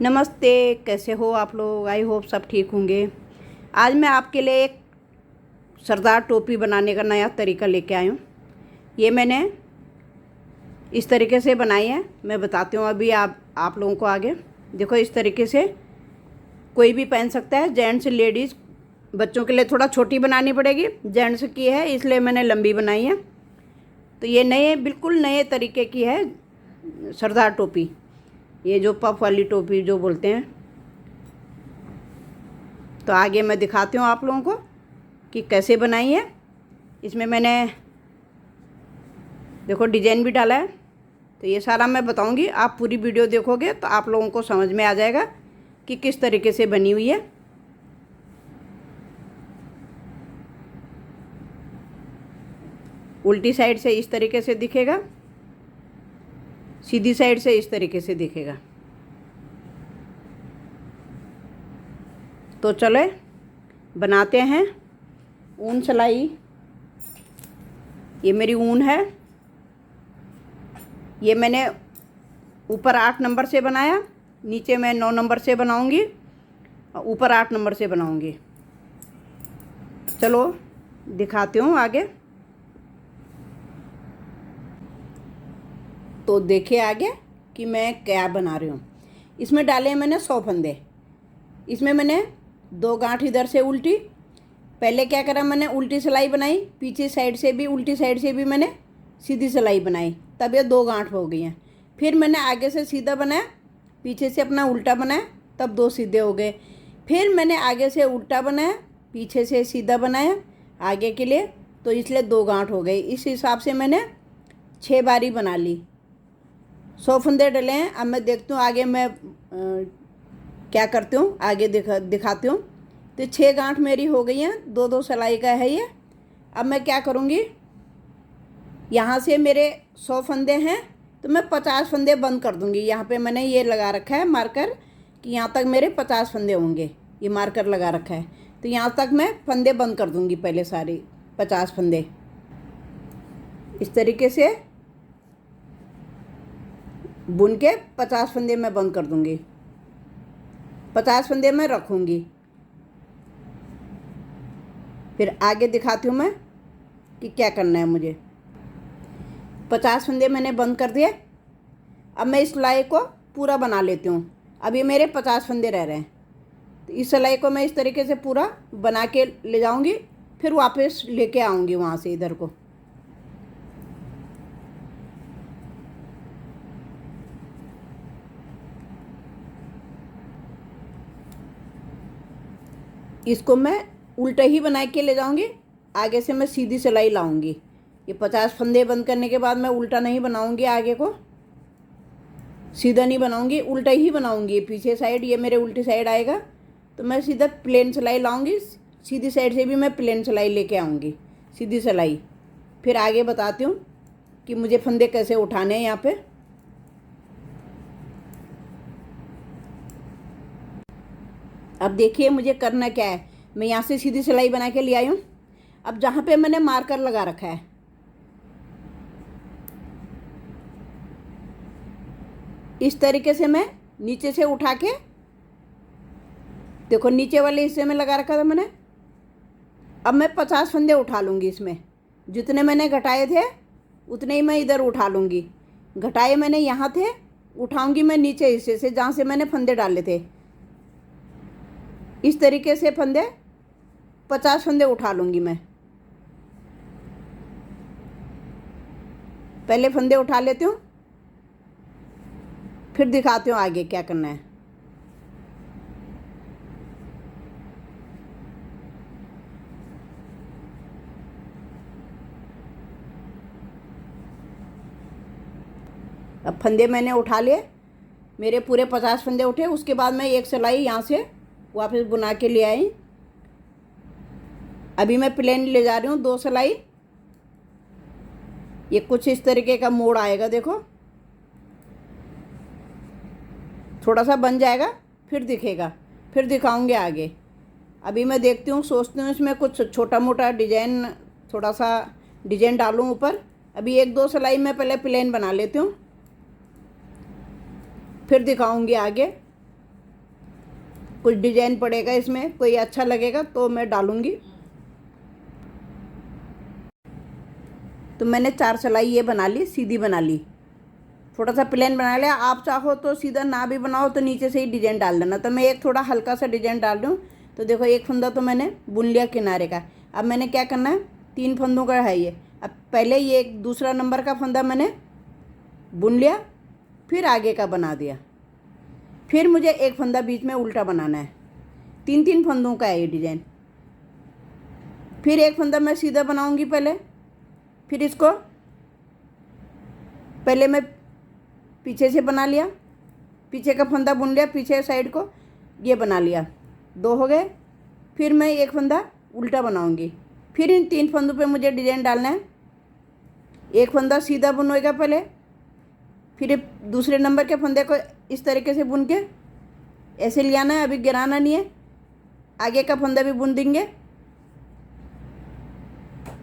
नमस्ते, कैसे हो आप लोग। आई होप सब ठीक होंगे। आज मैं आपके लिए एक सरदार टोपी बनाने का नया तरीका लेके आई हूँ। ये मैंने इस तरीके से बनाई है, मैं बताती हूँ अभी आप लोगों को आगे। देखो, इस तरीके से कोई भी पहन सकता है, जेंट्स लेडीज़। बच्चों के लिए थोड़ा छोटी बनानी पड़ेगी, जेंट्स की है इसलिए मैंने लंबी बनाई है। तो ये बिल्कुल नए तरीके की है सरदार टोपी, ये जो पफ वाली टोपी जो बोलते हैं। तो आगे मैं दिखाती हूँ आप लोगों को कि कैसे बनाई है। इसमें मैंने देखो डिजाइन भी डाला है, तो ये सारा मैं बताऊँगी। आप पूरी वीडियो देखोगे तो आप लोगों को समझ में आ जाएगा कि किस तरीके से बनी हुई है। उल्टी साइड से इस तरीके से दिखेगा, सीधी साइड से इस तरीके से दिखेगा। तो चले बनाते हैं। ऊन सिलाई, ये मेरी ऊन है। ये मैंने ऊपर 8 नंबर से बनाया, नीचे मैं 9 नंबर से बनाऊंगी और ऊपर 8 नंबर से बनाऊंगी। चलो दिखाती हूँ आगे। तो देखिए आगे कि मैं क्या बना रही हूँ। इसमें डाले हैं मैंने 100 फंदे। इसमें मैंने 2 गांठ इधर से उल्टी। पहले क्या करा, मैंने उल्टी सिलाई बनाई, पीछे साइड से भी उल्टी साइड से भी मैंने सीधी सिलाई बनाई, तब ये 2 गांठ हो गई हैं। फिर मैंने आगे से सीधा बनाया, पीछे से अपना उल्टा बनाया, तब 2 सीधे हो गए। फिर मैंने आगे से उल्टा बनाया, पीछे से सीधा बनाया आगे के लिए, तो इसलिए 2 गांठ हो गई। इस हिसाब से मैंने 6 बारी बना ली। 100 फंदे डले हैं। अब मैं देखती हूँ आगे मैं क्या करती हूँ, आगे दिखाती हूँ। तो 6 गांठ मेरी हो गई हैं, 2-2 सिलाई का है ये। अब मैं क्या करूँगी, यहाँ से मेरे 100 फंदे हैं तो मैं 50 फंदे बंद कर दूँगी। यहाँ पे मैंने ये लगा रखा है मार्कर कि यहाँ तक मेरे 50 फंदे होंगे, ये मार्कर लगा रखा है। तो यहाँ तक मैं फंदे बंद कर दूँगी, पहले सारे 50 फंदे इस तरीके से बुन के 50 फंदे मैं बंद कर दूँगी। 50 फंदे मैं रखूँगी। फिर आगे दिखाती हूँ मैं कि क्या करना है मुझे। 50 फंदे मैंने बंद कर दिए। अब मैं इस सिलाई को पूरा बना लेती हूँ। अब ये मेरे 50 फंदे रह रहे हैं, तो इस सिलाई को मैं इस तरीके से पूरा बना के ले जाऊँगी, फिर वापस लेके आऊँगी वहाँ से इधर को। इसको मैं उल्टा ही बना के ले जाऊंगी, आगे से मैं सीधी सिलाई लाऊंगी। ये 50 फंदे बंद करने के बाद मैं उल्टा नहीं बनाऊंगी, आगे को सीधा नहीं बनाऊंगी, उल्टा ही बनाऊंगी। पीछे साइड ये मेरे उल्टी साइड आएगा, तो मैं सीधा प्लेन सिलाई लाऊंगी। सीधी साइड से भी मैं प्लेन सिलाई लेके आऊँगी, सीधी सिलाई। फिर आगे बताती हूँ कि मुझे फंदे कैसे उठाने हैं। यहाँ पे अब देखिए मुझे करना क्या है। मैं यहाँ से सीधी सिलाई बना के ले आई हूँ। अब जहाँ पे मैंने मार्कर लगा रखा है, इस तरीके से मैं नीचे से उठा के, देखो नीचे वाले हिस्से में लगा रखा था मैंने। अब मैं 50 फंदे उठा लूँगी। इसमें जितने मैंने घटाए थे उतने ही मैं इधर उठा लूँगी। घटाए मैंने यहाँ थे, उठाऊँगी मैं नीचे हिस्से से जहाँ से मैंने फंदे डाले थे। इस तरीके से 50 फंदे उठा लूँगी मैं। पहले फंदे उठा लेती हूँ, फिर दिखाती हूँ आगे क्या करना है। अब फंदे मैंने उठा लिए, मेरे पूरे 50 फंदे उठे। उसके बाद मैं एक सिलाई यहाँ से वापस बुना के ले आई। अभी मैं प्लेन ले जा रही हूँ 2 सिलाई। ये कुछ इस तरीके का मोड़ आएगा, देखो थोड़ा सा बन जाएगा, फिर दिखेगा, फिर दिखाऊंगे आगे। अभी मैं देखती हूँ, सोचती हूँ इसमें कुछ छोटा मोटा डिजाइन, थोड़ा सा डिजाइन डालूँ ऊपर। अभी 1-2 सिलाई मैं पहले प्लेन बना लेती हूँ, फिर दिखाऊंगी आगे कुछ डिजाइन पड़ेगा इसमें, कोई अच्छा लगेगा तो मैं डालूँगी। तो मैंने 4 सिलाई ये बना ली, सीधी बना ली, थोड़ा सा प्लेन बना लिया। आप चाहो तो सीधा ना भी बनाओ तो नीचे से ही डिजाइन डाल देना। तो मैं एक थोड़ा हल्का सा डिजाइन डाल रही हूँ। तो देखो एक फंदा तो मैंने बुन लिया किनारे का। अब मैंने क्या करना है, 3 फंदों का है ये। अब पहले ये एक दूसरा नंबर का फंदा मैंने बुन लिया, फिर आगे का बना दिया, फिर मुझे एक फंदा बीच में उल्टा बनाना है। 3 फंदों का है ये डिजाइन। फिर एक फंदा मैं सीधा बनाऊंगी पहले, फिर इसको पहले मैं पीछे से बना लिया, पीछे का फंदा बुन लिया, पीछे साइड को ये बना लिया, 2 हो गए। फिर मैं एक फंदा उल्टा बनाऊंगी, फिर इन 3 फंदों पे मुझे डिजाइन डालना है। एक फंदा सीधा बुनोएगा पहले, फिर दूसरे नंबर के फंदे को इस तरीके से बुन के ऐसे ले आना है, अभी गिराना नहीं है। आगे का फंदा भी बुन देंगे,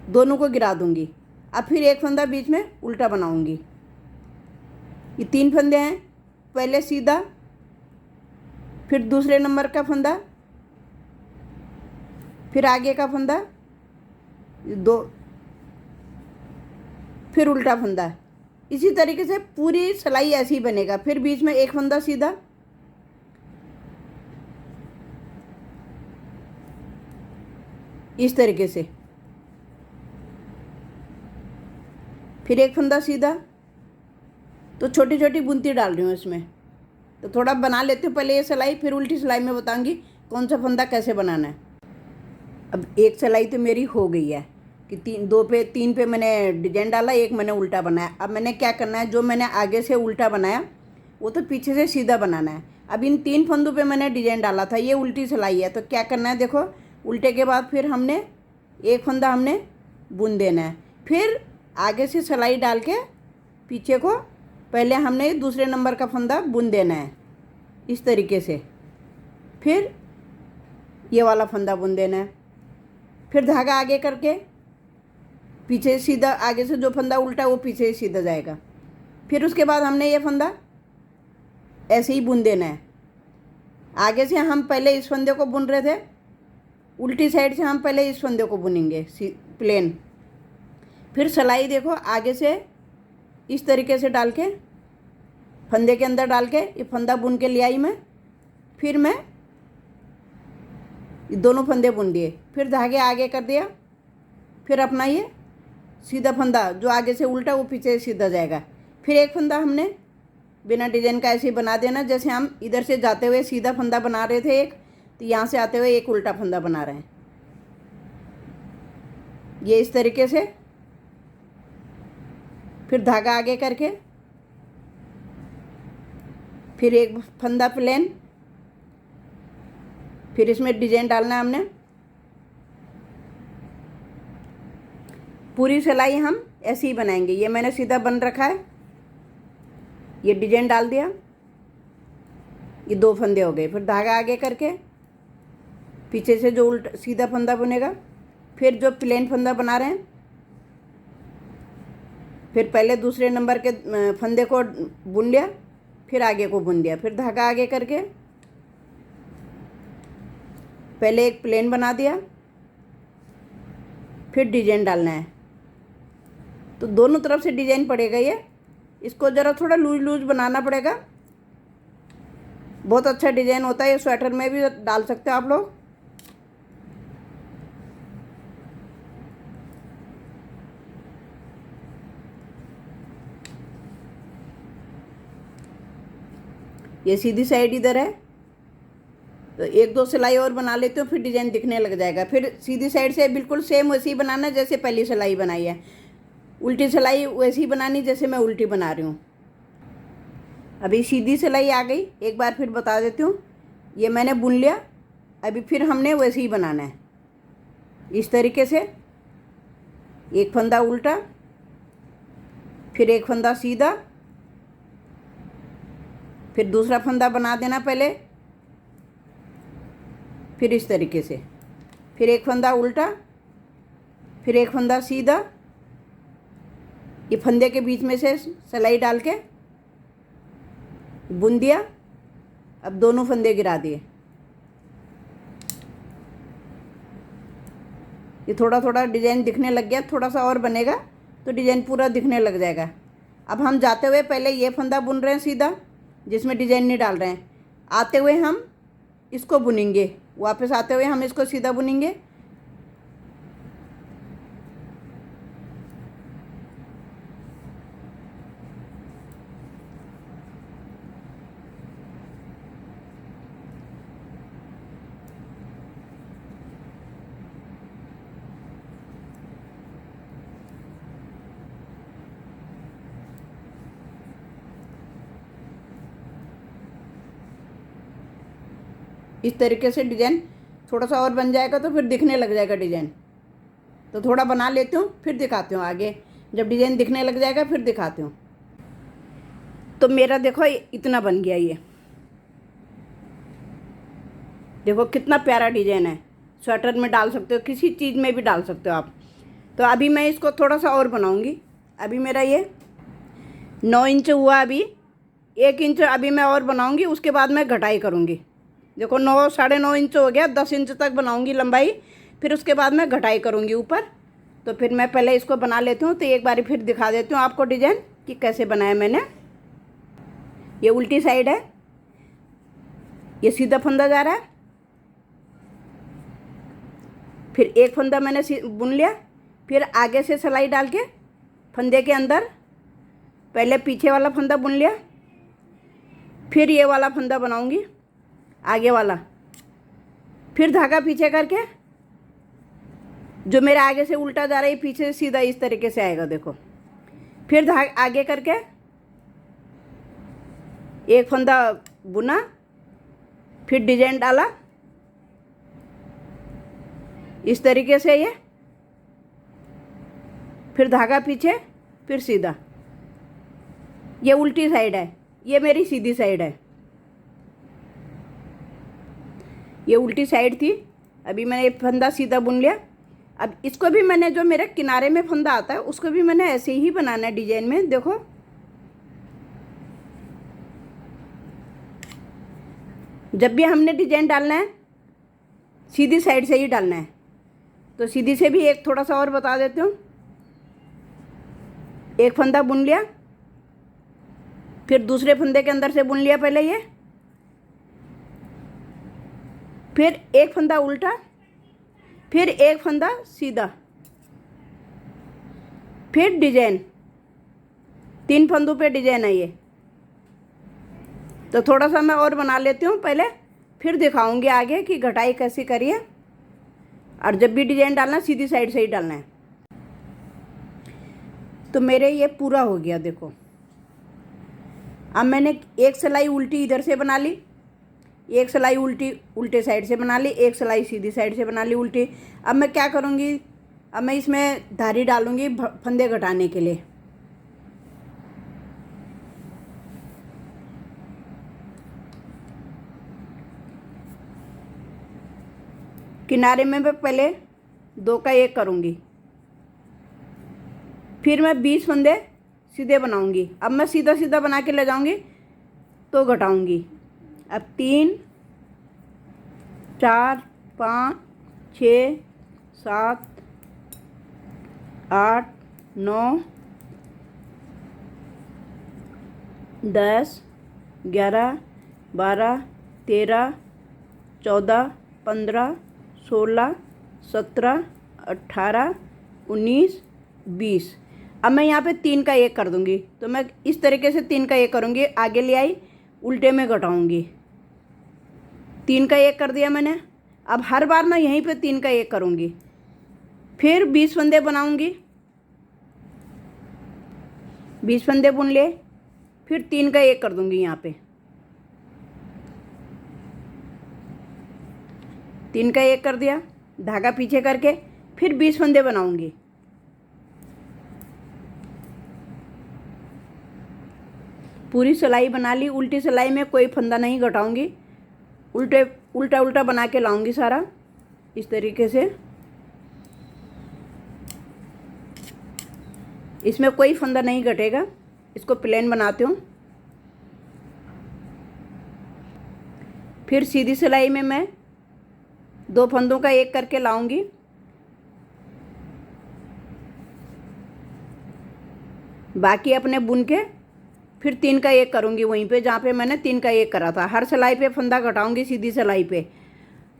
दोनों को गिरा दूंगी। अब फिर एक फंदा बीच में उल्टा बनाऊंगी। ये 3 फंदे हैं, पहले सीधा, फिर दूसरे नंबर का फंदा, फिर आगे का फंदा, 2, फिर उल्टा फंदा। इसी तरीके से पूरी सिलाई ऐसे ही बनेगा। फिर बीच में एक फंदा सीधा, इस तरीके से, फिर एक फंदा सीधा। तो छोटी छोटी बुनती डाल रही हूँ इसमें। तो थोड़ा बना लेती हूँ पहले ये सिलाई, फिर उल्टी सिलाई में बताऊँगी कौन सा फंदा कैसे बनाना है। अब एक सिलाई तो मेरी हो गई है कि 3 पे मैंने डिजाइन डाला, एक मैंने उल्टा बनाया। अब मैंने क्या करना है, जो मैंने आगे से उल्टा बनाया वो तो पीछे से सीधा बनाना है। अब इन 3 फंदों पे मैंने डिजाइन डाला था, ये उल्टी सिलाई है। तो क्या करना है, देखो उल्टे के बाद फिर हमने एक फंदा हमने बुन देना है, फिर आगे से सिलाई डाल के पीछे को पहले हमने दूसरे नंबर का फंदा बुन देना है इस तरीके से, फिर ये वाला फंदा बुन देना है, फिर धागा आगे करके पीछे सीधा, आगे से जो फंदा उल्टा वो पीछे सीधा जाएगा। फिर उसके बाद हमने ये फंदा ऐसे ही बुन देना है। आगे से हम पहले इस फंदे को बुन रहे थे, उल्टी साइड से हम पहले इस फंदे को बुनेंगे प्लेन। फिर सिलाई देखो आगे से इस तरीके से डाल के फंदे के अंदर डाल के ये फंदा बुन के ले आई मैं। फिर मैं दोनों फंदे बुन दिए, फिर धागे आगे कर दिया, फिर अपना ये सीधा फंदा जो आगे से उल्टा वो पीछे सीधा जाएगा। फिर एक फंदा हमने बिना डिजाइन का ऐसे ही बना देना, जैसे हम इधर से जाते हुए सीधा फंदा बना रहे थे एक, तो यहाँ से आते हुए एक उल्टा फंदा बना रहे हैं, ये इस तरीके से। फिर धागा आगे करके फिर एक फंदा प्लेन, फिर इसमें डिजाइन डालना है हमने। पूरी सिलाई हम ऐसे ही बनाएंगे। ये मैंने सीधा बन रखा है, ये डिजाइन डाल दिया, ये 2 फंदे हो गए। फिर धागा आगे करके पीछे से जो उल्टा सीधा फंदा बुनेगा, फिर जो प्लेन फंदा बना रहे हैं, फिर पहले दूसरे नंबर के फंदे को बुन लिया, फिर आगे को बुन दिया, फिर धागा आगे करके पहले एक प्लेन बना दिया, फिर डिजाइन डालना है। तो दोनों तरफ से डिजाइन पड़ेगा ये, इसको ज़रा थोड़ा लूज लूज बनाना पड़ेगा। बहुत अच्छा डिजाइन होता है, ये स्वेटर में भी डाल सकते हो आप लोग। ये सीधी साइड इधर है, तो 1-2 सिलाई और बना लेते हो, फिर डिजाइन दिखने लग जाएगा। फिर सीधी साइड से बिल्कुल सेम वैसे ही बनाना जैसे पहली सिलाई बनाई है। उल्टी सिलाई वैसे ही बनानी जैसे मैं उल्टी बना रही हूँ। अभी सीधी सिलाई आ गई, एक बार फिर बता देती हूँ। ये मैंने बुन लिया, अभी फिर हमने वैसे ही बनाना है इस तरीके से। एक फंदा उल्टा, फिर एक फंदा सीधा, फिर दूसरा फंदा बना देना पहले, फिर इस तरीके से, फिर एक फंदा उल्टा, फिर एक फंदा सीधा, ये फंदे के बीच में से सिलाई डाल के बुन दिया। अब दोनों फंदे गिरा दिए, ये थोड़ा थोड़ा डिज़ाइन दिखने लग गया, थोड़ा सा और बनेगा तो डिज़ाइन पूरा दिखने लग जाएगा। अब हम जाते हुए पहले ये फंदा बुन रहे हैं सीधा, जिसमें डिज़ाइन नहीं डाल रहे हैं। आते हुए हम इसको बुनेंगे, वापस आते हुए हम इसको सीधा बुनेंगे। इस तरीके से डिज़ाइन थोड़ा सा और बन जाएगा तो फिर दिखने लग जाएगा डिज़ाइन। तो थोड़ा बना लेती हूँ, फिर दिखाती हूँ आगे। जब डिज़ाइन दिखने लग जाएगा फिर दिखाती हूँ। तो मेरा देखो इतना बन गया, ये देखो कितना प्यारा डिज़ाइन है। स्वेटर में डाल सकते हो, किसी चीज़ में भी डाल सकते हो आप। तो अभी मैं इसको थोड़ा सा और बनाऊँगी। अभी मेरा ये 9 इंच हुआ, अभी 1 इंच अभी मैं और बनाऊँगी, उसके बाद मैं घटाई करूँगी। देखो 9 साढ़े 9 इंच हो गया, 10 इंच तक बनाऊंगी लंबाई, फिर उसके बाद मैं घटाई करूंगी ऊपर। तो फिर मैं पहले इसको बना लेती हूँ, तो एक बारी फिर दिखा देती हूँ आपको डिज़ाइन कि कैसे बनाया मैंने। ये उल्टी साइड है, ये सीधा फंदा जा रहा है, फिर एक फंदा मैंने बुन लिया, फिर आगे से सिलाई डाल के फंदे के अंदर पहले पीछे वाला फंदा बुन लिया, फिर ये वाला फंदा बनाऊंगी आगे वाला, फिर धागा पीछे करके जो मेरे आगे से उल्टा जा रहा है पीछे सीधा इस तरीके से आएगा। देखो फिर धागा आगे करके एक फंदा बुना, फिर डिजाइन डाला इस तरीके से, ये फिर धागा पीछे, फिर सीधा। ये उल्टी साइड है, ये मेरी सीधी साइड है। ये उल्टी साइड थी, अभी मैंने फंदा सीधा बुन लिया। अब इसको भी मैंने जो मेरे किनारे में फंदा आता है उसको भी मैंने ऐसे ही बनाना है डिजाइन में। देखो जब भी हमने डिजाइन डालना है सीधी साइड से ही डालना है। तो सीधी से भी एक थोड़ा सा और बता देती हूँ। एक फंदा बुन लिया, फिर दूसरे फंदे के अंदर से बुन लिया पहले ये, फिर एक फंदा उल्टा, फिर एक फंदा सीधा, फिर डिजाइन। 3 फंदों पे डिजाइन है ये। तो थोड़ा सा मैं और बना लेती हूँ पहले, फिर दिखाऊंगी आगे कि घटाई कैसे करिए। और जब भी डिजाइन डालना सीधी साइड से ही डालना है। तो मेरे ये पूरा हो गया। देखो अब मैंने एक सिलाई उल्टी इधर से बना ली, एक सिलाई उल्टी उल्टे साइड से बना ली, एक सिलाई सीधी साइड से बना ली उल्टी। अब मैं क्या करूँगी, अब मैं इसमें धारी डालूँगी फंदे घटाने के लिए। किनारे में मैं पहले 2 का 1 करूँगी, फिर मैं 20 फंदे सीधे बनाऊँगी। अब मैं सीधा सीधा बना के ले जाऊँगी तो घटाऊँगी। अब 3 4 5 6 7 8 9 10 11 12 13 14 15 16 17 18 19 20। अब मैं यहाँ पे 3 का 1 कर दूँगी। तो मैं इस तरीके से 3 का 1 करूँगी, आगे ले आई, उल्टे में घटाऊँगी। 3 का 1 कर दिया मैंने। अब हर बार मैं यहीं पे 3 का 1 करूँगी, फिर 20 फंदे बनाऊँगी, 20 फंदे बुन लिए, फिर 3 का 1 कर दूँगी यहाँ पे, 3 का 1 कर दिया, धागा पीछे करके फिर 20 फंदे बनाऊँगी। पूरी सिलाई बना ली। उल्टी सिलाई में कोई फंदा नहीं घटाऊँगी, उल्टा उल्टा बना के लाऊंगी सारा इस तरीके से। इसमें कोई फंदा नहीं घटेगा। इसको प्लेन बनाती हूँ। फिर सीधी सिलाई में मैं 2 फंदों का 1 करके लाऊंगी, बाकी अपने बुन के फिर 3 का 1 करूँगी वहीं पे जहाँ पे मैंने 3 का 1 करा था। हर सिलाई पे फंदा घटाऊँगी सीधी सिलाई पे।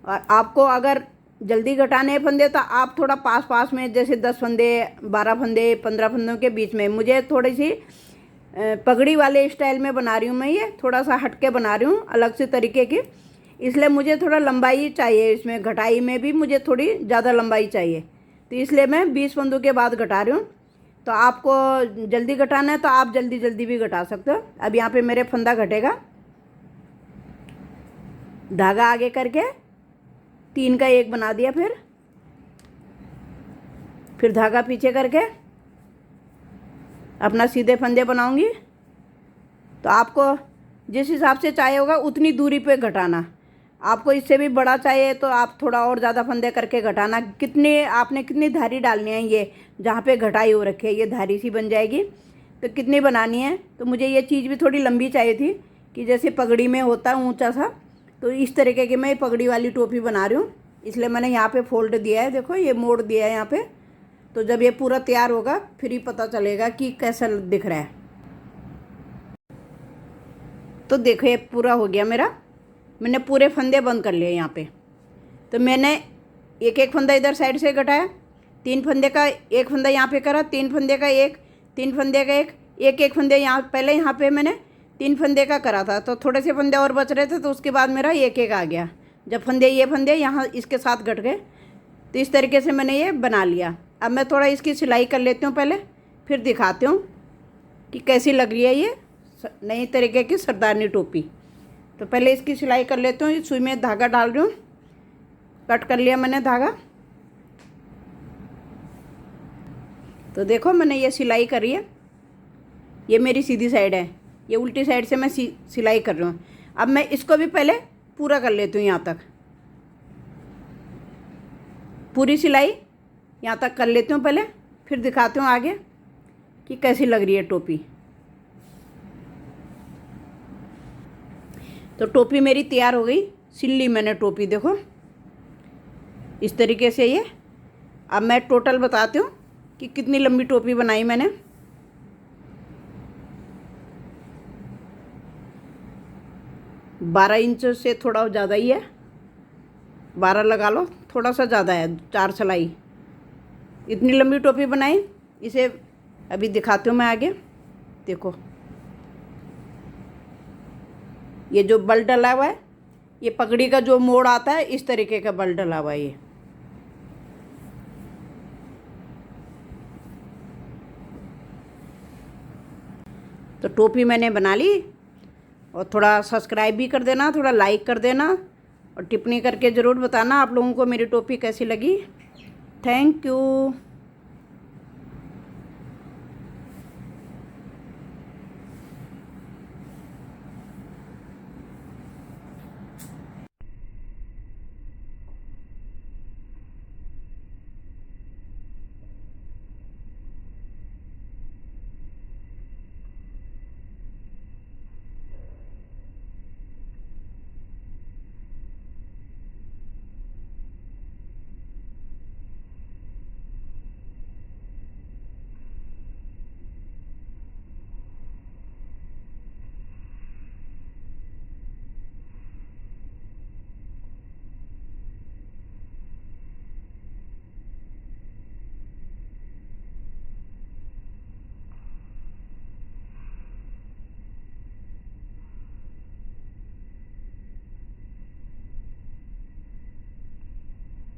और आपको अगर जल्दी घटाने हैं फंदे तो आप थोड़ा पास पास में, जैसे 10 फंदे, 12 फंदे, 15 फंदों के बीच में। मुझे थोड़ी सी पगड़ी वाले स्टाइल में बना रही हूँ मैं, ये थोड़ा सा हटके बना रही हूँ अलग से तरीके की, इसलिए मुझे थोड़ा लंबाई चाहिए। इसमें घटाई में भी मुझे थोड़ी ज़्यादा लंबाई चाहिए, तो इसलिए मैं 20 फंदों के बाद घटा रही हूँ। तो आपको जल्दी घटाना है तो आप जल्दी जल्दी भी घटा सकते हो। अब यहाँ पे मेरे फंदा घटेगा, धागा आगे करके 3 का 1 बना दिया, फिर धागा पीछे करके अपना सीधे फंदे बनाऊंगी। तो आपको जिस हिसाब से चाहिए होगा उतनी दूरी पे घटाना। आपको इससे भी बड़ा चाहिए तो आप थोड़ा और ज़्यादा फंदे करके घटाना। कितनी धारी डालनी है, ये जहाँ पे घटाई हो रखी है ये धारी सी बन जाएगी। तो कितनी बनानी है, तो मुझे ये चीज़ भी थोड़ी लंबी चाहिए थी कि जैसे पगड़ी में होता है ऊंचा सा, तो इस तरीके की मैं पगड़ी वाली टोपी बना रही हूँ। इसलिए मैंने यहाँ पे फोल्ड दिया है, देखो ये मोड़ दिया है यहाँ पे। तो जब ये पूरा तैयार होगा फिर ही पता चलेगा कि कैसा दिख रहा है। तो देखो ये पूरा हो गया मेरा, मैंने पूरे फंदे बंद कर लिए यहाँ पे। तो मैंने एक एक फंदा इधर साइड से घटाया, 3 फंदे का 1 फंदा यहाँ पे करा, 3 फंदे का 1, 3 फंदे का 1, एक फंदे यहाँ पहले यहाँ पे मैंने 3 फंदे का करा था, तो थोड़े से फंदे और बच रहे थे, तो उसके बाद मेरा एक आ गया। जब ये फंदे यहाँ इसके साथ घट गए, तो इस तरीके से मैंने ये बना लिया। अब मैं थोड़ा इसकी सिलाई कर लेती हूँ पहले, फिर दिखाती हूँ कि कैसी लग रही है ये नई तरीके की सरदारनी टोपी। तो पहले इसकी सिलाई कर लेती हूँ। सुई में धागा डाल रही हूँ, कट कर लिया मैंने धागा। तो देखो मैंने ये सिलाई करी है, ये मेरी सीधी साइड है, ये उल्टी साइड से मैं सिलाई कर रही हूँ। अब मैं इसको भी पहले पूरा कर लेती हूँ, यहाँ तक पूरी सिलाई यहाँ तक कर लेती हूँ पहले, फिर दिखाती हूँ आगे कि कैसी लग रही है टोपी। तो टोपी मेरी तैयार हो गई, सिल ली मैंने टोपी, देखो इस तरीके से ये। अब मैं टोटल बताती हूँ कि कितनी लंबी टोपी बनाई मैंने। बारह इंच से थोड़ा ज़्यादा ही है, 12 लगा लो, थोड़ा सा ज़्यादा है, 4 सिलाई। इतनी लंबी टोपी बनाई। इसे अभी दिखाती हूँ मैं आगे, देखो ये जो बल डला हुआ है, ये पगड़ी का जो मोड़ आता है इस तरीके का बल डला हुआ है ये। तो टोपी मैंने बना ली। और थोड़ा सब्सक्राइब भी कर देना, थोड़ा लाइक कर देना, और टिप्पणी करके ज़रूर बताना आप लोगों को मेरी टोपी कैसी लगी। Thank you.